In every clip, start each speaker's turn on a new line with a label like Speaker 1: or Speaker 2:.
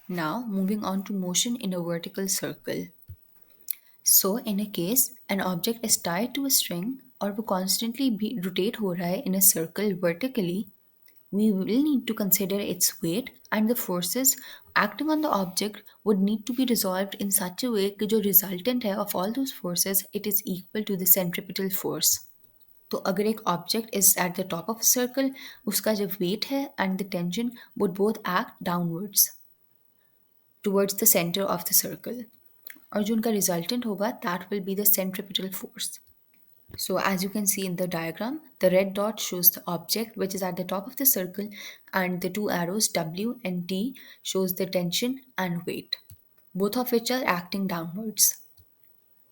Speaker 1: Now, moving on to motion in a vertical circle. So, in a case, an object is tied to a string और वो constantly rotate हो रहा है in a circle vertically, we will need to consider its weight and the forces acting on the object would need to be resolved in such a way कि जो resultant है of all those forces it is equal to the centripetal force. तो अगर एक object is at the top of a circle, उसका जो weight है and the tension would both act downwards towards the center of the circle. और जो उनका resultant होगा that will be the centripetal force. So as you can see in the diagram, the red dot shows the object which is at the top of the circle and the two arrows W and T shows the tension and weight, both of which are acting downwards.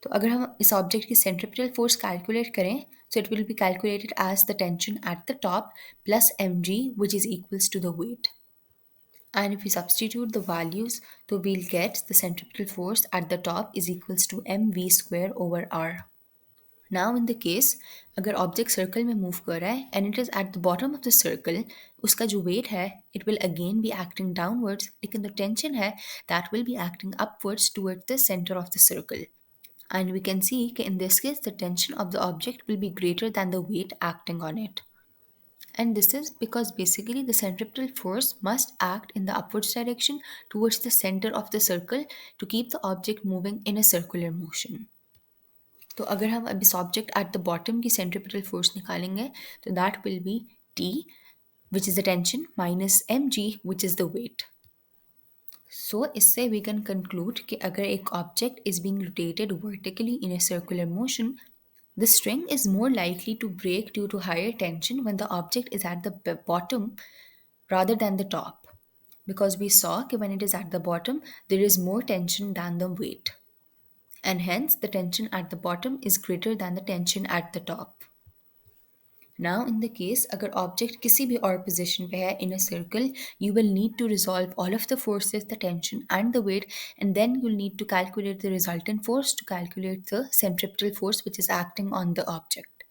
Speaker 1: तो अगर हम इस object की centripetal force calculate करें so it will be calculated as the tension at the top plus mg which is equals to the weight. And if we substitute the values, so we'll get the centripetal force at the top is equals to mv square over r. Now in the case अगर object circle में move कर रहा है and it is at the bottom of the circle, उसका जो wait है it will again be acting downwards, लेकिन the tension है that will be acting upwards towards the centre of the circle. And we can see that in this case the tension of the object will be greater than the weight acting on it. And this is because basically the centripetal force must act in the upwards direction towards the center of the circle to keep the object moving in a circular motion. तो अगर हम अब इस object at the bottom की centripetal force निकालेंगे तो that will be T which is the tension minus mg which is the weight. So इससे we can conclude कि अगर एक object is being rotated vertically in a circular motion, the string is more likely to break due to higher tension when the object is at the bottom rather than the top, because we saw that when it is at the bottom there is more tension than the weight, and hence the tension at the bottom is greater than the tension at the top. Now in the case अगर object किसी भी और position पे है in a circle, you will need to resolve all of the forces, the tension and the weight, and then you'll need to calculate the resultant force to calculate the centripetal force which is acting on the object.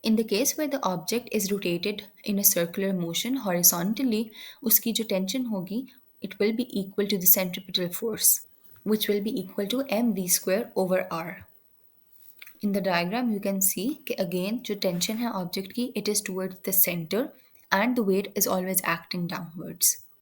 Speaker 1: In the case where the object is rotated in a circular motion horizontally, उसकी जो tension होगी it will be equal to the centripetal force, which will be equal to mv square over r. In the diagram you can see कि again जो tension है object की it is towards the center and the weight is always acting downwards.